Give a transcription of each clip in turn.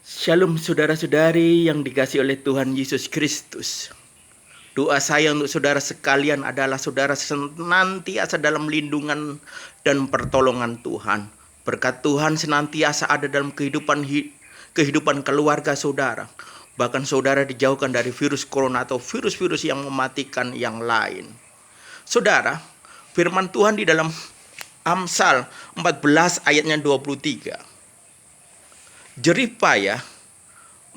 Shalom saudara-saudari yang dikasihi oleh Tuhan Yesus Kristus. Doa saya untuk saudara sekalian adalah saudara senantiasa dalam lindungan dan pertolongan Tuhan. Berkat Tuhan senantiasa ada dalam kehidupan keluarga saudara. Bahkan saudara dijauhkan dari virus corona atau virus-virus yang mematikan yang lain. Saudara, firman Tuhan di dalam Amsal 14 ayatnya 23. Jerih payah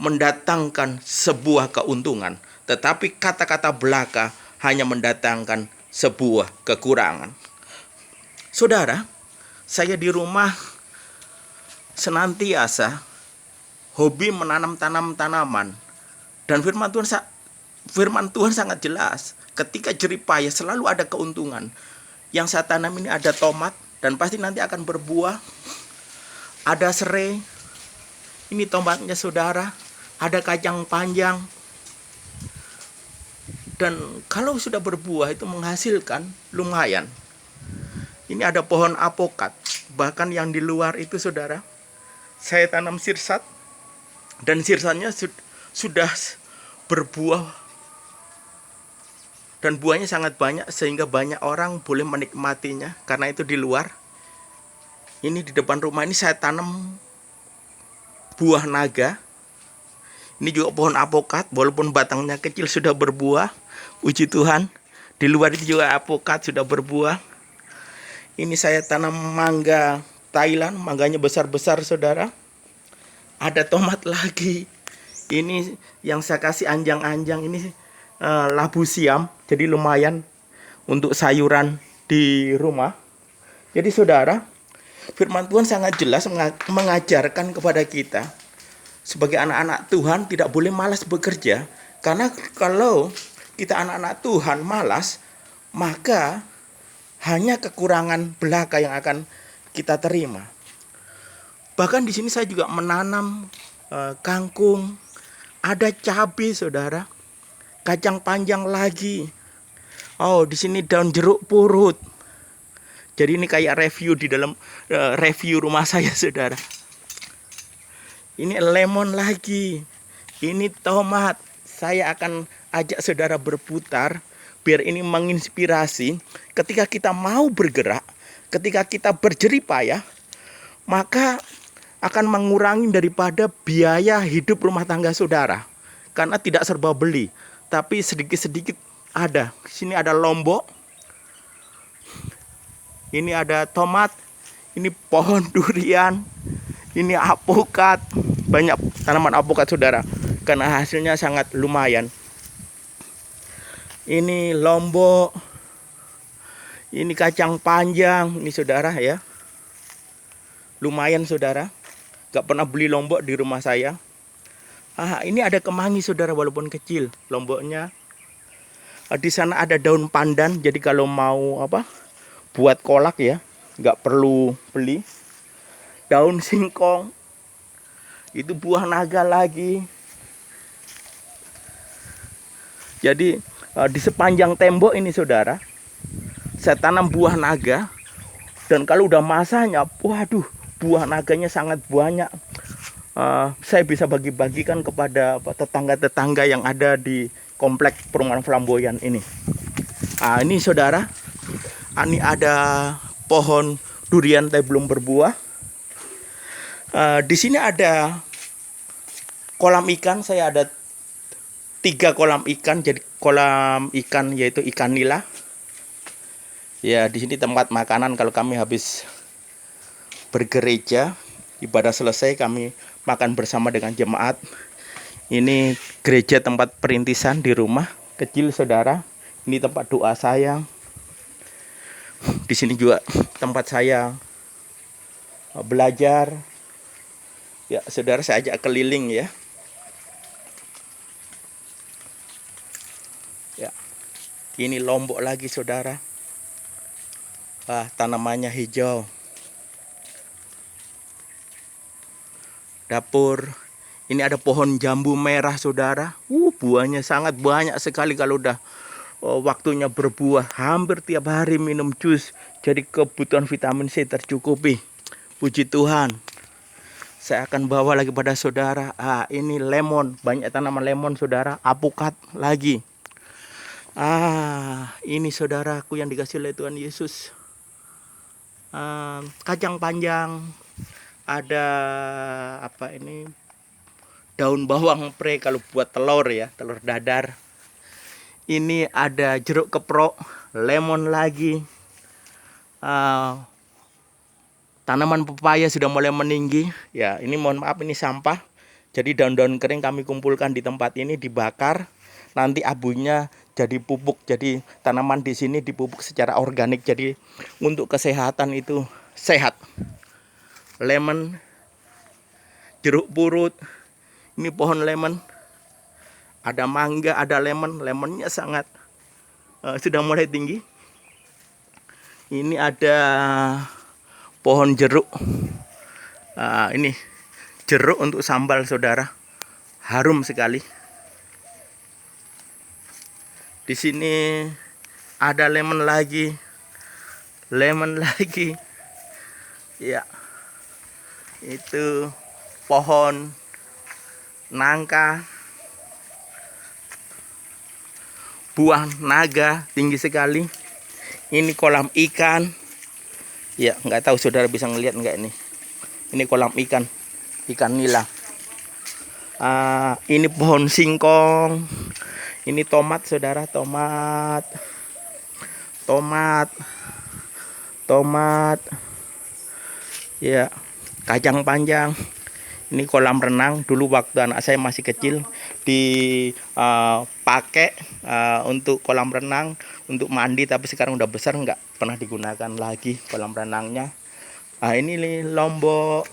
mendatangkan sebuah keuntungan, tetapi kata-kata belaka hanya mendatangkan sebuah kekurangan. Saudara, saya di rumah senantiasa hobi menanam tanaman, dan firman Tuhan sangat jelas. Ketika jerih payah selalu ada keuntungan. Yang saya tanam ini ada tomat dan pasti nanti akan berbuah. Ada serai. Ini tomatnya saudara, ada kacang panjang. Dan kalau sudah berbuah itu menghasilkan lumayan. Ini ada pohon apokat. Bahkan yang di luar itu saudara, saya tanam sirsat. Dan sirsatnya sudah berbuah. Dan buahnya sangat banyak sehingga banyak orang boleh menikmatinya. Karena itu di luar. Ini di depan rumah ini saya tanam buah naga. Ini juga pohon apokat, walaupun batangnya kecil sudah berbuah. Puji Tuhan. Di luar itu juga apokat sudah berbuah. Ini saya tanam mangga Thailand, mangganya besar-besar saudara. Ada tomat lagi. Ini yang saya kasih anjang-anjang ini labu siam, jadi lumayan untuk sayuran di rumah. Jadi saudara, firman Tuhan sangat jelas mengajarkan kepada kita sebagai anak-anak Tuhan tidak boleh malas bekerja. Karena kalau kita anak-anak Tuhan malas, maka hanya kekurangan belaka yang akan kita terima. Bahkan di sini saya juga menanam kangkung, ada cabai saudara, kacang panjang lagi. Oh, di sini daun jeruk purut. Jadi ini kayak review di dalam review rumah saya saudara. Ini lemon lagi. Ini tomat. Saya akan ajak saudara berputar biar ini menginspirasi. Ketika kita mau bergerak, ketika kita berjerih payah, maka akan mengurangi daripada biaya hidup rumah tangga saudara. Karena tidak serba beli, tapi sedikit-sedikit ada. Di sini ada lombok. Ini ada tomat, ini pohon durian, ini apokat, banyak tanaman apokat saudara, karena hasilnya sangat lumayan. Ini lombok, ini kacang panjang, ini saudara ya, lumayan saudara, gak pernah beli lombok di rumah saya. Ini ada kemangi saudara, walaupun kecil lomboknya. Di sana ada daun pandan, jadi kalau mau buat kolak ya, nggak perlu beli. Daun singkong, itu buah naga lagi. Jadi di sepanjang tembok ini saudara, saya tanam buah naga. Dan kalau udah masanya, waduh, buah naganya sangat banyak. Saya bisa bagi-bagikan kepada tetangga-tetangga yang ada di komplek perumahan Flamboyan ini. Ini saudara, ini ada pohon durian tapi belum berbuah. Di sini ada kolam ikan. Saya ada 3 kolam ikan. Jadi kolam ikan yaitu ikan nila. Ya, di sini tempat makanan kalau kami habis bergereja, ibadah selesai kami makan bersama dengan jemaat. Ini gereja tempat perintisan di rumah kecil saudara. Ini tempat doa saya. Di sini juga tempat saya belajar. Ya, saudara, saya ajak keliling ya. Ya. Ini lombok lagi saudara. Tanamannya hijau. Dapur. Ini ada pohon jambu merah saudara. Buahnya sangat banyak sekali kalau udah waktunya berbuah. Hampir tiap hari minum jus. Jadi kebutuhan vitamin C tercukupi. Puji Tuhan. Saya akan bawa lagi pada saudara. Ini lemon, banyak tanaman lemon saudara. Apukat lagi. Ini saudaraku yang dikasih oleh Tuhan Yesus. Kacang panjang. Ada apa ini? Daun bawang pre kalau buat telur ya, telur dadar. Ini ada jeruk keprok, lemon lagi. Tanaman pepaya sudah mulai meninggi. Ya, ini mohon maaf ini sampah. Jadi daun-daun kering kami kumpulkan di tempat ini, dibakar. Nanti abunya jadi pupuk. Jadi tanaman di sini dipupuk secara organik. Jadi untuk kesehatan itu sehat. Lemon, jeruk purut. Ini pohon lemon. Ada mangga, ada lemon. Lemonnya sangat sudah mulai tinggi. Ini ada pohon jeruk. Ini jeruk untuk sambal saudara, harum sekali. Di sini ada lemon lagi, ya. Itu pohon nangka, buah naga tinggi sekali. Ini kolam ikan. Ya, nggak tahu saudara bisa ngelihat nggak ini. Ini kolam ikan nila. Ini pohon singkong. Ini tomat saudara, tomat. Ya, kacang panjang. Ini kolam renang. Dulu waktu anak saya masih kecil dipakai untuk kolam renang, untuk mandi, tapi sekarang udah besar nggak pernah digunakan lagi kolam renangnya. Ini lombok.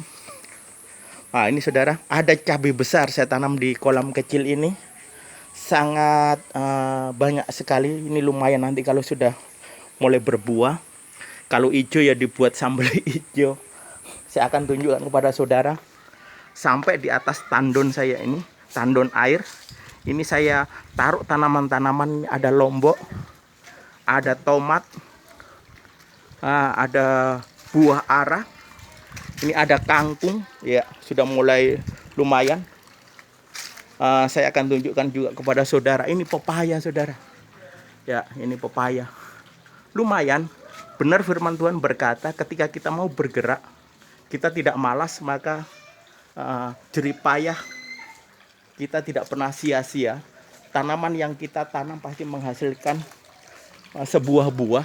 Ini saudara, ada cabai besar saya tanam di kolam kecil ini. Sangat banyak sekali. Ini lumayan nanti kalau sudah mulai berbuah. Kalau hijau ya dibuat sambal hijau. Saya akan tunjukkan kepada saudara. Sampai di atas tandon saya ini, tandon air. Ini saya taruh tanaman-tanaman. Ada lombok, ada tomat, ada buah arah. Ini ada kangkung, ya sudah mulai lumayan. Saya akan tunjukkan juga kepada saudara. Ini pepaya saudara. Ya, ini pepaya. Lumayan. Benar firman Tuhan berkata, ketika kita mau bergerak, kita tidak malas, maka jerih payah kita tidak pernah sia-sia. Tanaman yang kita tanam pasti menghasilkan sebuah buah.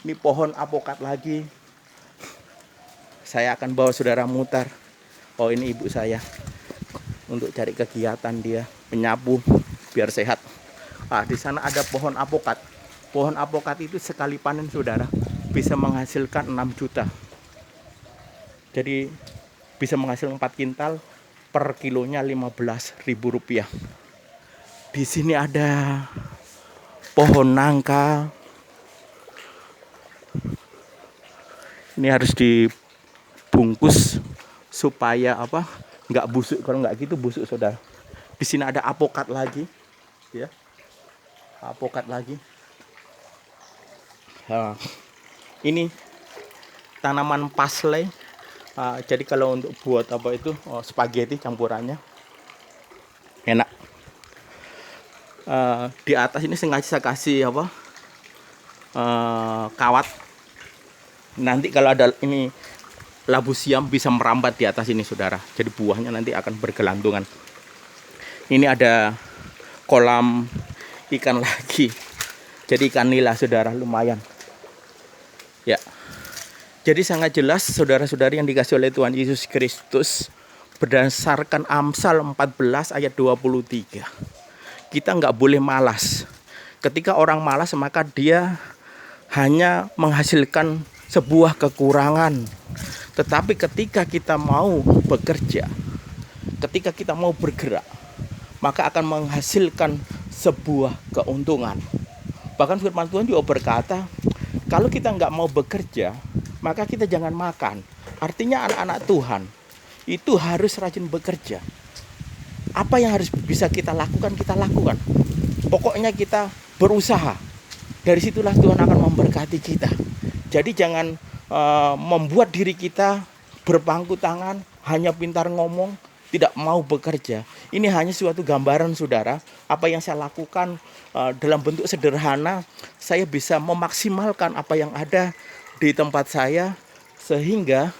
Ini pohon apokat lagi. Saya akan bawa saudara mutar. Ini ibu saya untuk cari kegiatan, dia penyapu biar sehat. Di sana ada pohon apokat. Pohon apokat itu sekali panen saudara bisa menghasilkan 6 juta. Jadi bisa menghasilkan 4 kintal, per kilonya Rp15.000. Di sini ada pohon nangka. Ini harus dibungkus supaya nggak busuk. Kalau nggak gitu busuk saudara. Di sini ada apokat lagi, ya, apokat lagi. Ini tanaman parsley. Jadi kalau untuk buat spaghetti campurannya enak. Di atas ini sengaja saya kasih kawat. Nanti kalau ada ini labu siam bisa merambat di atas ini saudara. Jadi buahnya nanti akan bergelantungan. Ini ada kolam ikan lagi. Jadi ikan nila saudara, lumayan. Ya. Jadi sangat jelas saudara-saudari yang dikasih oleh Tuhan Yesus Kristus, berdasarkan Amsal 14 ayat 23. Kita nggak boleh malas. Ketika orang malas maka dia hanya menghasilkan sebuah kekurangan. Tetapi ketika kita mau bekerja, ketika kita mau bergerak, maka akan menghasilkan sebuah keuntungan. Bahkan firman Tuhan juga berkata, kalau kita nggak mau bekerja, maka kita jangan makan. Artinya anak-anak Tuhan itu harus rajin bekerja. Apa yang harus bisa kita lakukan, kita lakukan. Pokoknya kita berusaha. Dari situlah Tuhan akan memberkati kita. Jadi jangan membuat diri kita berpangku tangan, hanya pintar ngomong, tidak mau bekerja. Ini hanya suatu gambaran saudara, apa yang saya lakukan dalam bentuk sederhana, saya bisa memaksimalkan apa yang ada di tempat saya, sehingga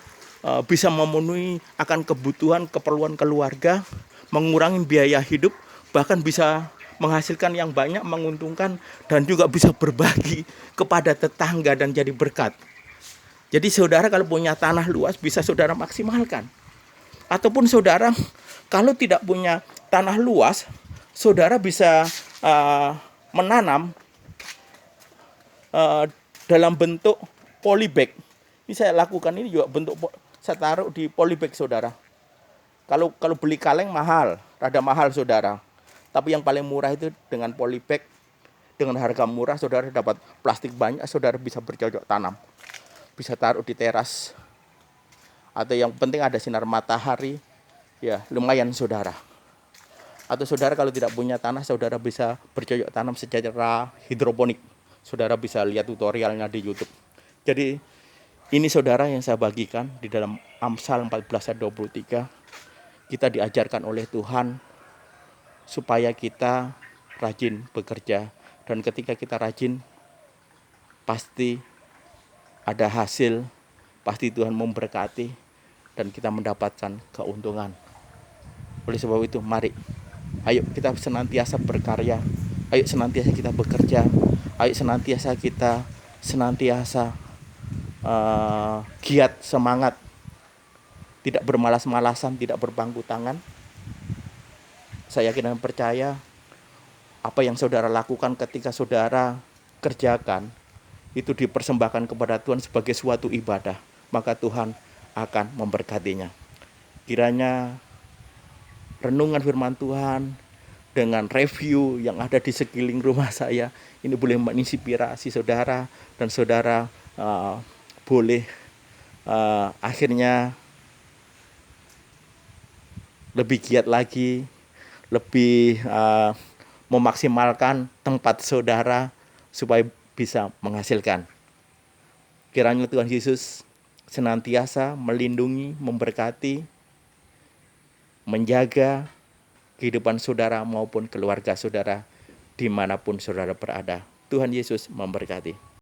bisa memenuhi akan kebutuhan, keperluan keluarga, mengurangi biaya hidup, bahkan bisa menghasilkan yang banyak, menguntungkan, dan juga bisa berbagi kepada tetangga dan jadi berkat. Jadi saudara kalau punya tanah luas bisa saudara maksimalkan. Ataupun saudara kalau tidak punya tanah luas, saudara bisa menanam dalam bentuk polybag. Ini saya lakukan, ini juga bentuk saya taruh di polybag saudara. Kalau beli kaleng mahal, rada mahal saudara. Tapi yang paling murah itu dengan polybag, dengan harga murah saudara dapat plastik banyak, saudara bisa bercocok tanam. Bisa taruh di teras. Atau yang penting ada sinar matahari, ya lumayan saudara. Atau saudara kalau tidak punya tanah, saudara bisa bercocok tanam secara hidroponik. Saudara bisa lihat tutorialnya di YouTube. Jadi ini saudara yang saya bagikan di dalam Amsal 14 ayat 23. Kita diajarkan oleh Tuhan supaya kita rajin bekerja. Dan ketika kita rajin, pasti ada hasil, pasti Tuhan memberkati, dan kita mendapatkan keuntungan. Oleh sebab itu, mari, ayo kita senantiasa berkarya, ayo senantiasa kita bekerja, ayo senantiasa kita giat, semangat, tidak bermalas-malasan, tidak berpangku tangan. Saya yakin dan percaya apa yang saudara lakukan ketika saudara kerjakan itu dipersembahkan kepada Tuhan sebagai suatu ibadah, maka Tuhan akan memberkatinya. Kiranya renungan firman Tuhan dengan review yang ada di sekeliling rumah saya ini boleh menginspirasi saudara, dan saudara boleh akhirnya lebih giat lagi, lebih memaksimalkan tempat saudara supaya bisa menghasilkan. Kiranya Tuhan Yesus senantiasa melindungi, memberkati, menjaga kehidupan saudara maupun keluarga saudara dimanapun saudara berada. Tuhan Yesus memberkati.